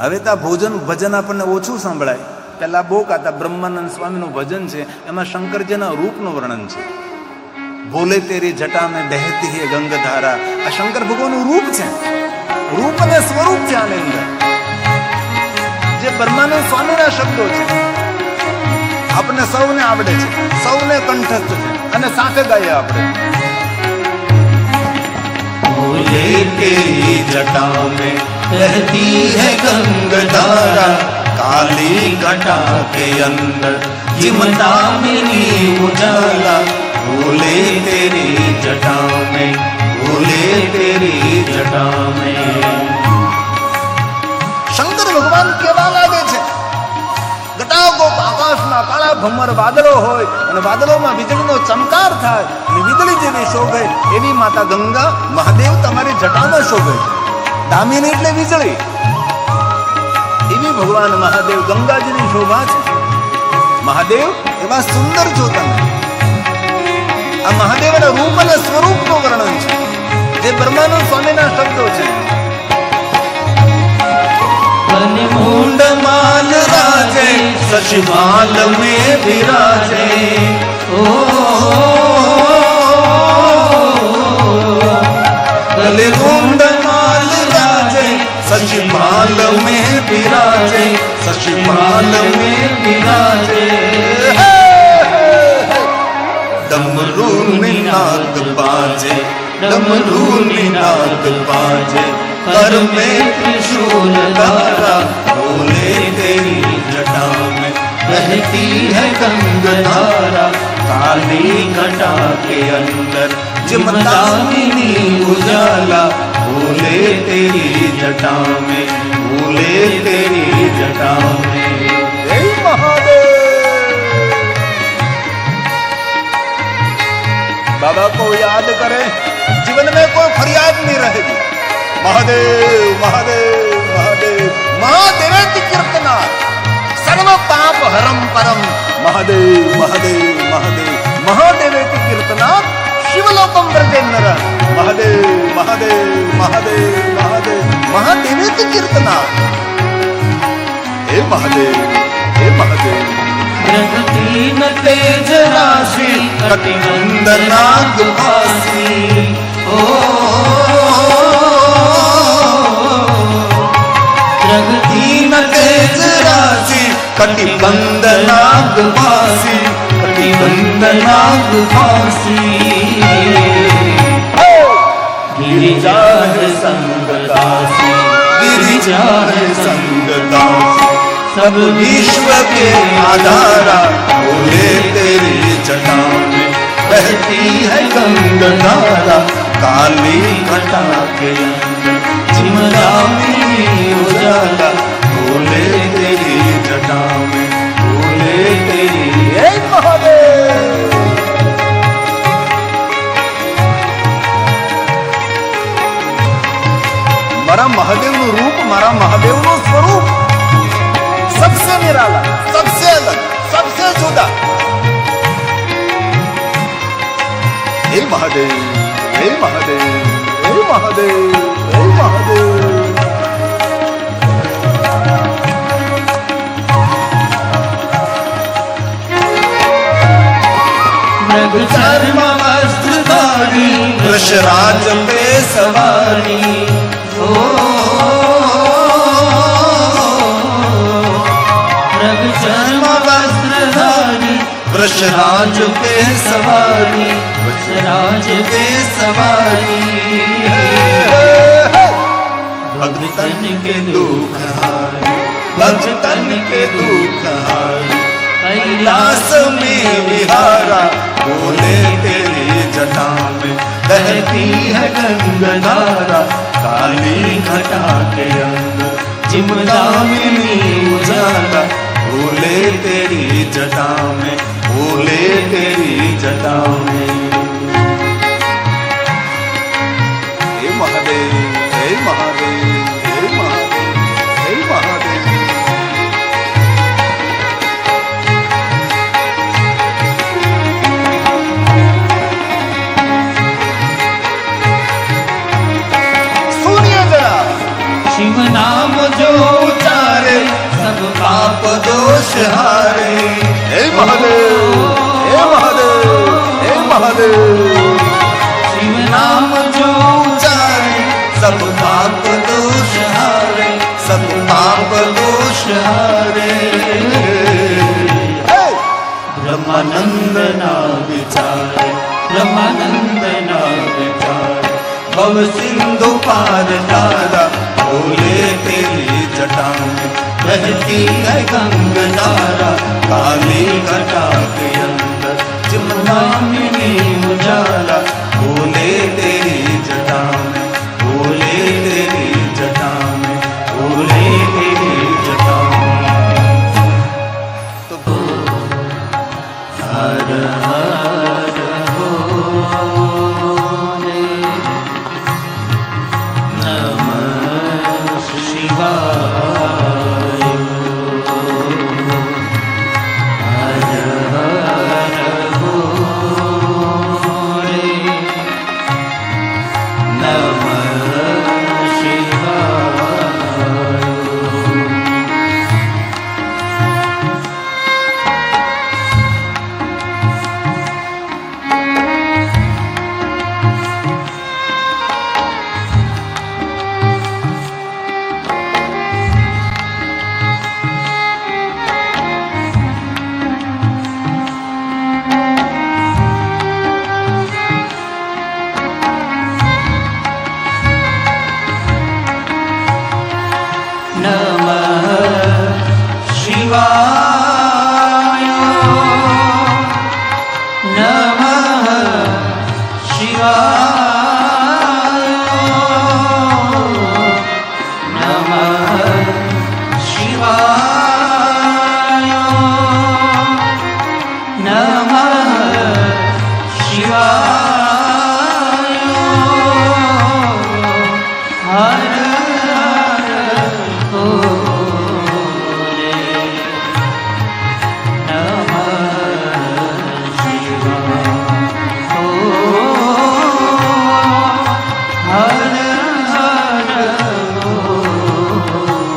હવે તો ભોજન ભજન આપણને ઓછું સંભળાય. પહેલા બહુ ગાતા. બ્રહ્માનંદ સ્વામીનું ભજન છે, એમાં શંકરજીના રૂપનું વર્ણન છે. બોલે તેરી જટા મેં બહેતી હે ગંગધારા. આ શંકર ભગવાનનું રૂપ છે, રૂપ અને સ્વરૂપ છે આની અંદર. જે બ્રહ્માનંદ સ્વામીના શબ્દો છે, આપણને સૌને આવડે છે, સૌને કંઠસ્થ છે અને સાથે ગાઈએ આપણે. बोले तेरी जटा में बहती है गंगधारा, काली घटा के अंदर जिमता मिनी उजाला. बोले तेरी जटा में, बोले तेरी जटा में. શંકર ભગવાન કેવા લાગે છે? ઘટાગોપ આકાશમાં કાળા ભમર વાદળો હોય અને વાદળોમાં વીજળીનો ચમકાર થાય અને વીજળી જેવી શોભે એવી માતા ગંગા મહાદેવ તમારી જટામાં શોભે છે. દામિની એટલે વીજળી, એવી ભગવાન મહાદેવ ગંગાજીની શોભા છે. મહાદેવ એવા સુંદર છો તમે. આ મહાદેવના રૂપ અને સ્વરૂપનું વર્ણન છે, જે બ્રહ્માનંદ સ્વામીના શબ્દો છે. मुंड माल राजे सचिवाल में विराजे. ओ गले मुंड माल राजे सचिवाल में विराजे, सचिवाल में विराजे. डमरू निनाद बाजे, डमरू निनाद बाजे. कर में त्रिशूल धारा, बोले तेरी जटा में बहती है गंगधारा, काली घटा के अंदर जिमदामिनी उजाला. बोले तेरी जटा में, बोले तेरी जटा में. जय महादेव. बाबा को याद करें, जीवन में कोई फरियाद नहीं रहेगी. महादेव महादेव महादेव महादेवेति कीर्तना सर्व पाप हरम परम. महादेव महादेव महादेव महादेवेति कीर्तना शिवलोकम व्रजे नर. महादेव महादेव महादेव महादेव महादेवेति कीर्तना. हे महादेव, हे महादेव. प्रगति न तेज राशि कटिबंधनाग भासी. ओ प्रगति न तेज राशि कटिबंधनाग भासी, कटिबंधनाग भासी. गिरिजा है संगदासी, गिरिजा है संगदासी. सब विश्व के आधारा, बोले तेरी जटा में बहती है गंगधारा, काली घटा के अंदर जिमदामिनी उजाला. बोले तेरी जटा में, बोले तेरी. जय महादेव. મારા મહાદેવનું રૂપ, મારા મહાદેવનું સ્વરૂપ सबसे निराला, सबसे अलग, सबसे जुदा. हे महादेव, हे महादेव, हे महादेव, हे महादेव. मृग चर्म वस्त्रधारी, वृषराज पे सवारी. ओ वृषराज पे सवारी, वृषराज पे सवारी. भक्तन के दुख हारी, भक्तन के दुख हारी. कैलाश में विहारा, बोले तेरी जटा में बहती है गंगधारा, काली घटा के अंदर जिमदामिनी उजाला. बोले तेरी जटा में, बोले तेरी जटा में. हे महादेव, हे महादेव, हे महादेव, हे महादेव. सूर्य जरा शिव नाम जो सब पाप दोष हारे। हे महादेव, हे महादेव, हे महादेव। शिव नाम जो उचारे सब पाप दोष हारे, सब पाप दोष हारे। ब्रह्मानंद ना विचारे, ब्रह्मानंद ना विचारे। भव सिंधु पार तारा बोले तेरी जटा में, बहती है गंगधारा काली घटा के अंदर। चिमदामिनी उजाला बोले तेरी जटा में, बोले तेरी जटा में, बोले तेरी जटा में। तो हर हर बोले नमः शिवाय। हर हर बोले नमः शिवाय। नमः शिवाय। नमः शिवाय। नमः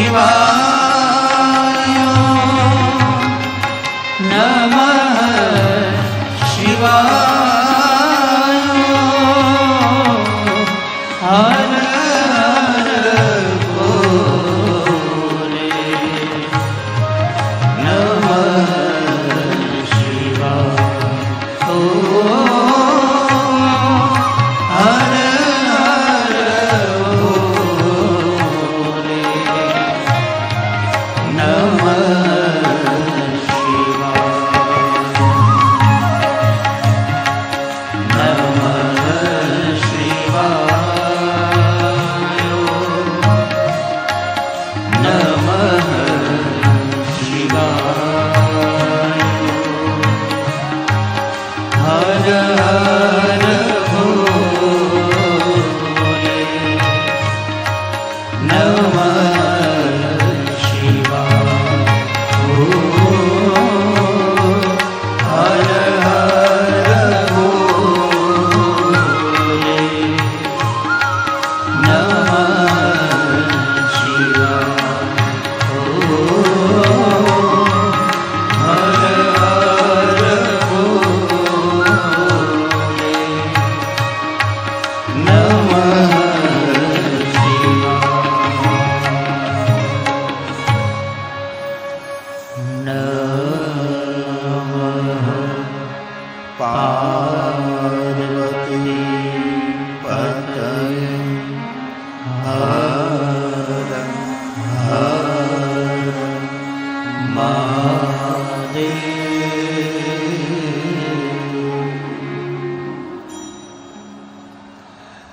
शिवाय। नमः शिवाय। हर नमः शिवाय। नमः शिवाय। नमः शिवाय। नमः शिवाय। हर हर